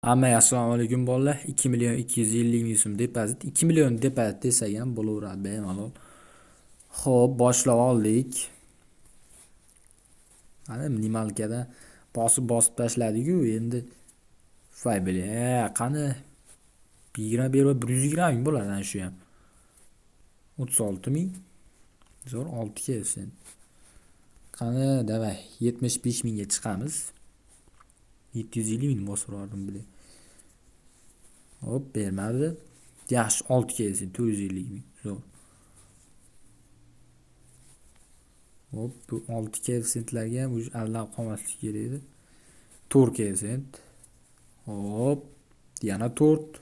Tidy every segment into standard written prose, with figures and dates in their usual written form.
Amma assalomu alaykum bolalar. 2 million 250 ming so'm depozit. 2 million depozit desak ham bo'laveradi bemalol. Xo'p, boshlab oldik. Mana minimalkada bosib tashladiku, endi voy bile, qani 20 berib 120 ming bo'ladi ana shu ham. 36 ming. Zo'r 6 kelsin. Qani davay 75 mingga chiqamiz. 750 ming bosib yubordim bile. Hop, bermadi. Yaxshi 6 kelsin 450 ming. Zo'r. Hop, bu 6 sentlarga ham allab qolmaslik kerak edi. 4 sent. Hop, yana 4.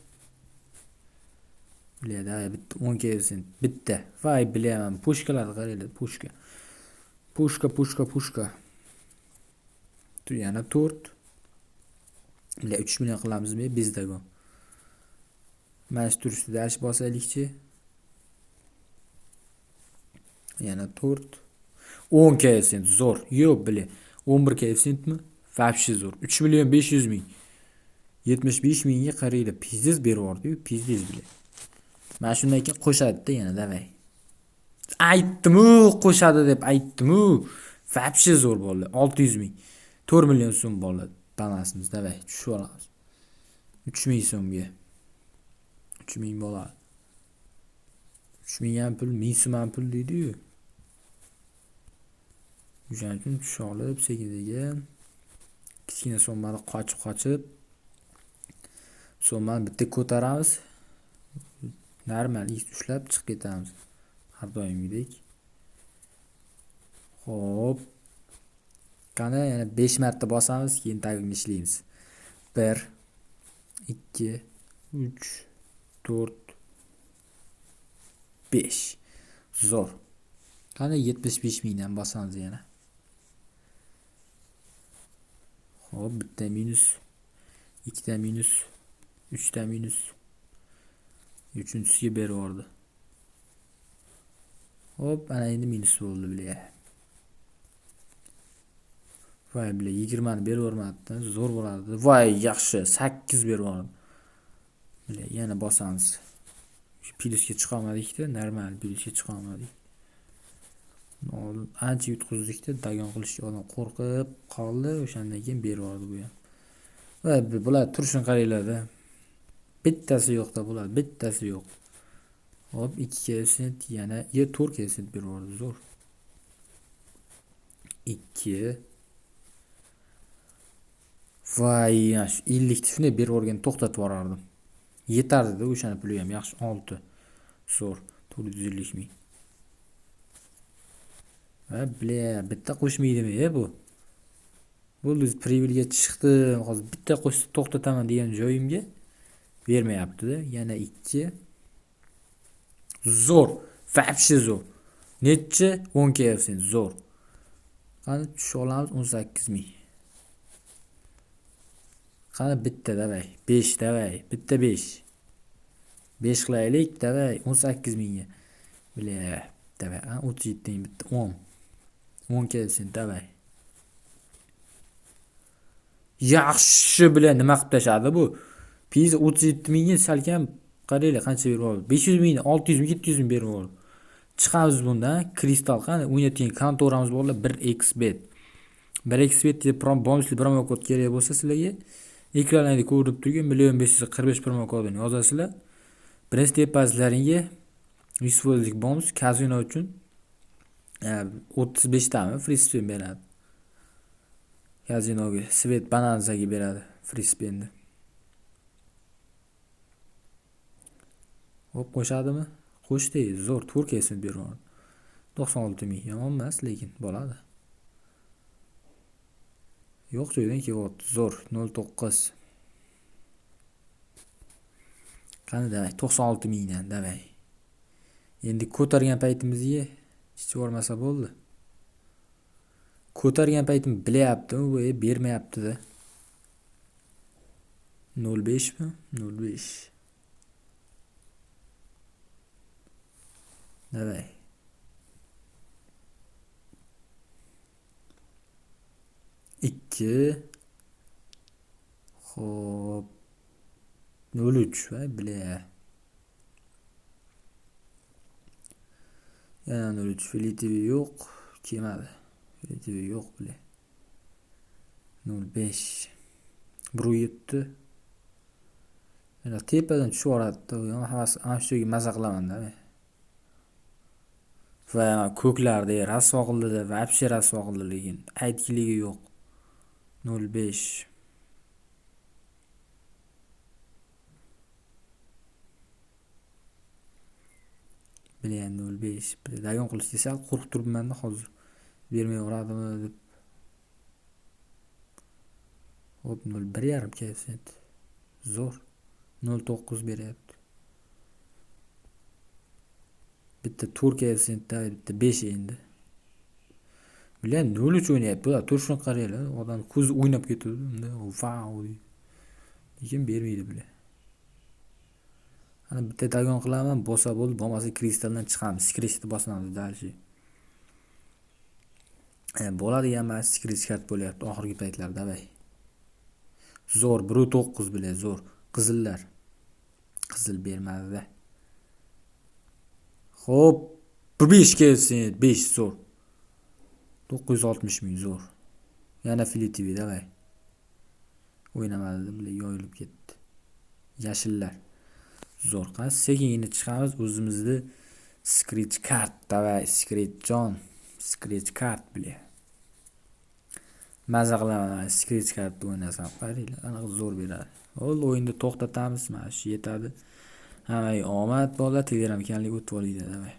Biladi, bitta 10 sent. Bitta. Voy bilaman, pushkalarni qaranglar, pushka. Pushka. Tu yana 4. Bile 3 million qilamizmi bizdago. Mana shu turishda dash bosaylikchi. Yana 4. 10 sent zo'r. Yo'q bile. 11 sentmi? Вообще zo'r. 3 million 500 ming. 75 mingga qaraydi. Pizdiz berib yubordi-yu, pizdiz bile. Mana shundan keyin qo'shadi-da yana davay. Aytdim-u, qo'shadi deb aytdim-u. Вообще zo'r bo'ldi. 600 ming. 4 million so'm bo'ldi. Balansimiz davay. Tushib olamiz. 3 ming so'mga. 3 ming bo'ladi. 3 ming ham pul, 1000 so'm ham pul deydi-yu. O'shaning uchun tusha olib, sekin-sekin kichkina so'mmani qochib so'mmani bitta ko'taramiz. Normal ish ushlab chiqib ketamiz. Har doimgidek. Xo'p. Qani yana 5 marta bosamiz, keyin tagini ishlaymiz. 1 2 3 4 5. Zo'r. Qani 75 mingdan bosamiz yana. Hop, bitta minus, ikkita minus, uchta minus. Uchinchisiga berib yubordi. Hop, ana endi minus bo'ldi bile. Voy bile, 20 ni berib yubormadi. Zo'r bo'ladi. Voy, yaxshi, 8 berib yubordi. Bile, yana bosamiz. Plyusga chiqa olmadik-da, normal plyusga chiqa olmadik. Ancha yutqizdik-da, dagon qilishga odam qo'rqib qoldi, o'shandan keyin berib yubordi bu ham. Va bular turishini qaranglar-da. Bittasi yo'qda bo'ladi, bittasi yo'q. Hop, 2 sent yana 4 sent berib yubordi, zo'r. 2. Voy, shu 50 tifni berib yuborgan to'xtatib yuborardim. Yetardi-da o'shani puli ham, yaxshi 6. Zo'r, 450 ming. Va bile, bitta qo'shmaydimi bu? Bo'ldi, privilga chiqdim. Hozir bitta qo'shib to'xtataman degan joyimga bermayapti-da. Yana 2. Zo'r, вообще zo'r. Necha? 10 sent, zo'r. Qani tushib olamiz 18 ming. Qani bitta davay, 5 davay, bitta 5. 5 qilaylik davay 18 mingga. Bile, davay, 37 ming bitta 10. 10 sent davay. Yaxshi bilan nima qilib tashadi bu? Piz 37 mingga salkam qaranglar qancha berib yubordi. 500 mingni 600 ming 700 ming berib yubordi. Chiqamiz bundan. Kristal qani o'ynatgan kontoramiz borlar 1xbet. 1xbet deb bonusli promo kod kerak bo'lsa sizlarga ekranlarda ko'rinib turgan 1.545 promo kodini yozasizlar. Birinchi depozitlaringga 100% bonus kazino uchun 35 tami free spin beradi. Kazinoga Svet Bonanzaga beradi free spinni. Hop, qo'shadimi? Qo'shdi, zo'r, Turkiyasini beradi. 96 ming yomon emas, lekin bo'ladi. Yo'q joydan kelyapti, zo'r, 09. Qani davay, 96 mingdan davay. Endi ko'targan paytimizga hech bo'lmasa bo'ldi. Ko'targan paytim bilyapti, bu bermayapti-da. 05 mi? 05. Davay. 2. Xo'p. 03 va bile. Yana 03 Fili TV yo'q. Kelmadi. Fili TV yo'q bile. 05 107 yana tepadan tushib yuboradi. Ana shu maza qilaman-da. Va ko'klarda rasvo qildi-da, вообще rasvo qildi lekin aytgiligi yo'q. 05 bilan 05 dayon qilish desa qo'rqib turibman-da hozir. Bermay yuboradimi deb. Hop 01,5 koeffitsient. Zo'r. 09 beryapti. Bitta 4 koeffitsiyentda bitta 5 endi. Bilan 03 o'ynayapti. Turishini qaranglar. Odam ko'zi o'ynab ketadi. Unda vau deydi. Lekin bermaydi bile. Ana bitta dagon qilaman, bosa bo'ldi, bo'lmasa kristaldan chiqamiz. Skrichni bosamiz dalshi. Bo'ladigan emas, skrich kart bo'lyapti oxirgi paytlarda, vay. Zo'r 1.9 bile zo'r. Qizillar. Qizil bermadi-da. Hop, 5 kelsin, 5 zo'r. 960 ming zo'r. Yana Fili TV'da vay. O'ynamadi bile, yoyilib ketdi. Yashillar. Zo'r. Qani sekingina chiqamiz o'zimizni skrich kart, davay, skrich jon, skrich kart bile. Maza qilaman, skrich kart o'ynasam, qaranglar, aniq zo'r beradi. O'l o'yinni to'xtatamiz, mana shu yetadi. Hammaga omad, bolalar, Telegram kanaliga o'tib olinglar, davay.